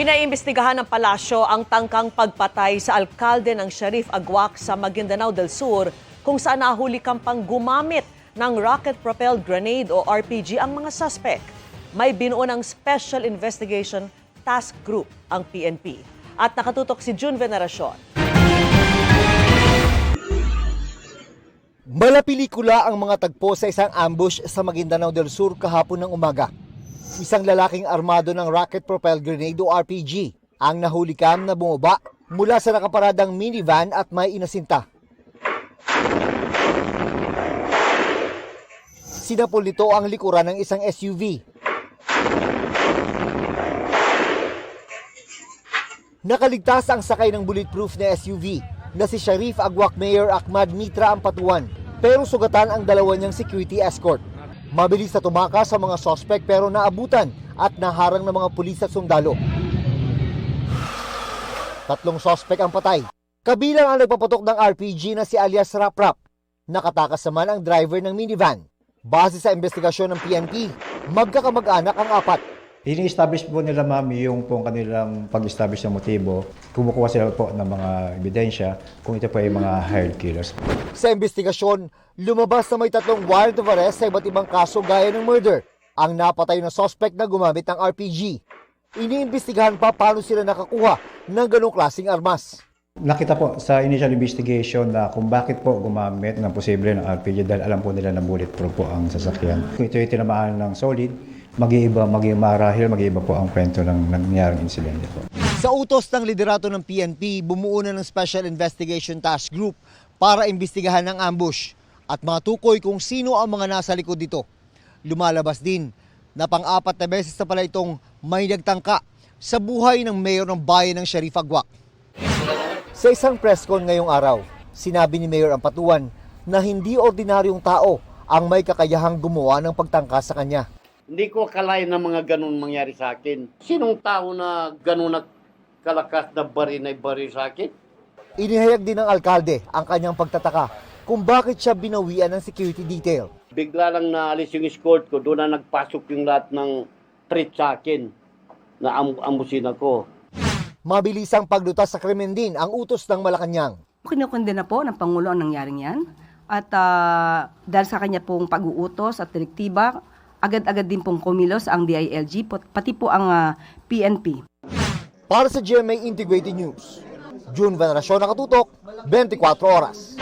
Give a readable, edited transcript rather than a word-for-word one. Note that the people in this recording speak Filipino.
Pinaimbestigahan ng palasyo ang tangkang pagpatay sa alkalde ng Sharif Agwak sa Maguindanao del Sur kung saan nahuli kampang gumamit ng rocket-propelled grenade o RPG ang mga suspect. May binuo ng Special Investigation Task Group ang PNP. At nakatutok si June Veneracion. Malapelikula ang mga tagpo sa isang ambush sa Maguindanao del Sur kahapon ng umaga. Isang lalaking armado ng rocket-propelled grenade o RPG ang nahulikam na bumaba mula sa nakaparadang minivan at may inasinta. Sinapol nito ang likuran ng isang SUV. Nakaligtas ang sakay ng bulletproof na SUV na si Sharif Agwak Mayor Ahmad Mitra Ampatuan, pero sugatan ang dalawa niyang security escort. Mabilis na tumakas sa mga sospek pero naabutan at naharang ng mga pulis at sundalo. 3 sospek ang patay. Kabilang ang nagpaputok ng RPG na si alias Rap-Rap. Nakatakas naman ang driver ng minivan. Base sa investigasyon ng PNP, magkakamag-anak ang 4. Ini-establish po nila, ma'am, yung pong kanilang pag-establish ng motibo. Kumukuha sila po ng mga ebidensya kung ito po ay mga hired killers. Sa investigasyon, lumabas na may 3 warrant of arrest sa iba't ibang kaso gaya ng murder. Ang napatay na suspect na gumamit ng RPG. Iniimbestigahan pa paano sila nakakuha ng ganong klaseng armas. Nakita po sa initial investigation na kung bakit po gumamit ng posible ng RPG dahil alam po nila na bulletproof po ang sasakyan. Kung ito ay tinamaan ng solid, mag-iiba po ang kwento ng nangyaring insidente po. Sa utos ng liderato ng PNP, bumuo na ng Special Investigation Task Group para imbestigahan ang ambush at matukoy kung sino ang mga nasa likod dito. Lumalabas din na pang-4 na beses na pala itong may nagtangka sa buhay ng mayor ng bayan ng Sharif Agwak. Sa isang press con ngayong araw, sinabi ni Mayor Ampatuan na hindi ordinaryong tao ang may kakayahang gumawa ng pagtangka sa kanya. Hindi ko akalain na mga ganun mangyari sa akin. Sinong tao na ganun na kalakas na bari sa akin? Inihayag din ng alkalde ang kanyang pagtataka kung bakit siya binawian ng security detail. Bigla lang naalis yung escort ko, doon na nagpasok yung lahat ng threat sa akin na ambusin ako. Mabilisang paglutas sa krimen din ang utos ng Malacanang. Kinukondena po ng Pangulo ang nangyaring yan. At dahil sa kanya pong pag-uutos at direktiba, agad-agad din pong kumilos ang DILG, pati po ang PNP. Para sa GMA Integrated News, June Veneracion, nakatutok, 24 oras.